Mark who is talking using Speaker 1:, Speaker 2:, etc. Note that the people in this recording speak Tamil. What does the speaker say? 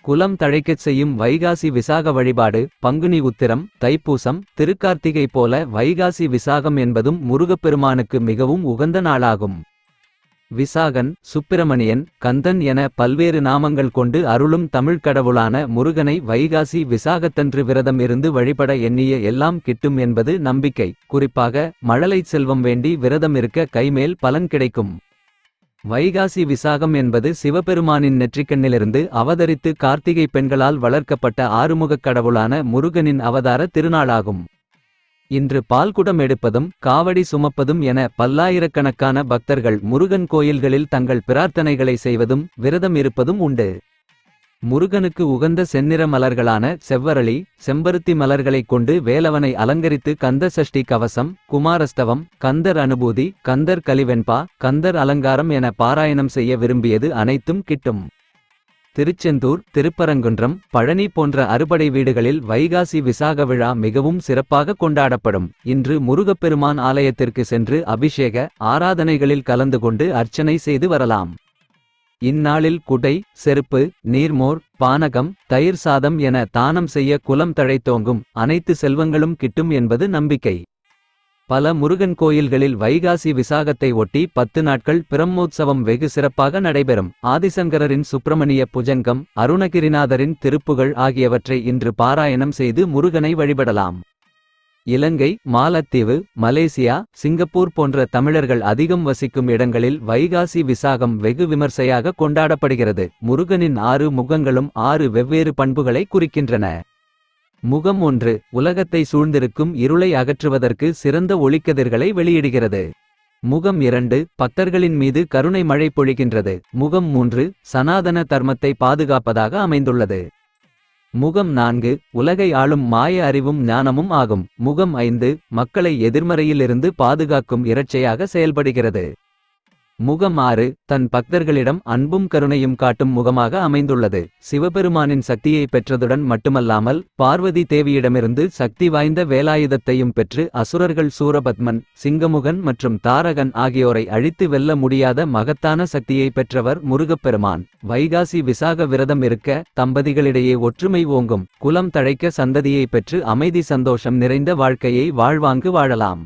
Speaker 1: குலம் தழைக்கச் செய்யும் வைகாசி விசாக வழிபாடு. பங்குனி உத்திரம், தைப்பூசம், திருக்கார்த்திகை போல வைகாசி விசாகம் என்பதும் முருகப்பெருமானுக்கு மிகவும் உகந்த நாளாகும். விசாகன், சுப்பிரமணியன், கந்தன் என பல்வேறு நாமங்கள் கொண்டு அருளும் தமிழ்க் கடவுளான முருகனை வைகாசி விசாகத்தன்று விரதம் இருந்து வழிபட எண்ணிய எல்லாம் கிட்டும் என்பது நம்பிக்கை. குறிப்பாக மழலைச் செல்வம் வேண்டி விரதம் இருக்க கைமேல் பலன் கிடைக்கும். வைகாசி விசாகம் என்பது சிவபெருமானின் நெற்றிக்கண்ணிலிருந்து அவதரித்து கார்த்திகை பெண்களால் வளர்க்கப்பட்ட ஆறுமுகக் கடவுளான முருகனின் அவதார திருநாளாகும். இன்று பால்குடம் எடுப்பதும் காவடி சுமப்பதும் என பல்லாயிரக்கணக்கான பக்தர்கள் முருகன் கோயில்களில் தங்கள் பிரார்த்தனைகளை செய்வதும் விரதம் இருப்பதும் உண்டு. முருகனுக்கு உகந்த செந்நிற மலர்களான செவ்வரளி, செம்பருத்தி மலர்களைக் கொண்டு வேலவனை அலங்கரித்து கந்த சஷ்டி கவசம், குமாரஸ்தவம், கந்தர் அனுபூதி, கந்தர் கலிவெண்பா, கந்தர் அலங்காரம் என பாராயணம் செய்ய விரும்பியது அனைத்தும் கிட்டும். திருச்செந்தூர், திருப்பரங்குன்றம், பழனி போன்ற அறுபடை வீடுகளில் வைகாசி விசாக விழா மிகவும் சிறப்பாக கொண்டாடப்படும். இன்று முருகப்பெருமான் ஆலயத்திற்கு சென்று அபிஷேக ஆராதனைகளில் கலந்து கொண்டு அர்ச்சனை செய்து வரலாம். இந்நாளில் குடை, செருப்பு, நீர்மோர், பானகம், தயிர் சாதம் என தானம் செய்ய குலம் தழைத்தோங்கும் அனைத்து செல்வங்களும் கிட்டும் என்பது நம்பிக்கை. பல முருகன் கோயில்களில் வைகாசி விசாகத்தை ஒட்டி 10 நாட்கள் பிரம்மோற்சவம் வெகு சிறப்பாக நடைபெறும். ஆதிசங்கரரின் சுப்பிரமணிய புஜங்கம், அருணகிரிநாதரின் திருப்புகழ் ஆகியவற்றை இன்று பாராயணம் செய்து முருகனை வழிபடலாம். இலங்கை, மாலத்தீவு, மலேசியா, சிங்கப்பூர் போன்ற தமிழர்கள் அதிகம் வசிக்கும் இடங்களில் வைகாசி விசாகம் வெகு விமர்சையாக கொண்டாடப்படுகிறது. முருகனின் 6 முகங்களும் 6 வெவ்வேறு பண்புகளை குறிக்கின்றன. முகம் 1 உலகத்தை சூழ்ந்திருக்கும் இருளை அகற்றுவதற்கு சிறந்த ஒளிக்கதிர்களை வெளியிடுகிறது. முகம் 2 பக்தர்களின் மீது கருணை மழை பொழிகின்றது. முகம் 3 சனாதன தர்மத்தை பாதுகாப்பதாக அமைந்துள்ளது. முகம் 4 உலகை ஆளும் மாய அறிவும் ஞானமும் ஆகும். முகம் 5 மக்களை எதிர்மறையிலிருந்து பாதுகாக்கும் இரட்சையாக செயல்படுகிறது. முகம் 6 தன் பக்தர்களிடம் அன்பும் கருணையும் காட்டும் முகமாக அமைந்துள்ளது. சிவபெருமானின் சக்தியை பெற்றதுடன் மட்டுமல்லாமல் பார்வதி தேவியிடமிருந்து சக்தி வாய்ந்த வேலாயுதத்தையும் பெற்று அசுரர்கள் சூரபத்மன், சிங்கமுகன் மற்றும் தாரகன் ஆகியோரை அழித்து வெல்ல முடியாத மகத்தான சக்தியை பெற்றவர் முருகப்பெருமான். வைகாசி விசாக விரதம் இருக்க தம்பதிகளிடையே ஒற்றுமை ஓங்கும். குலம் தழைக்க சந்ததியை பெற்று அமைதி சந்தோஷம் நிறைந்த வாழ்க்கையை வாழ்வாங்கு வாழலாம்.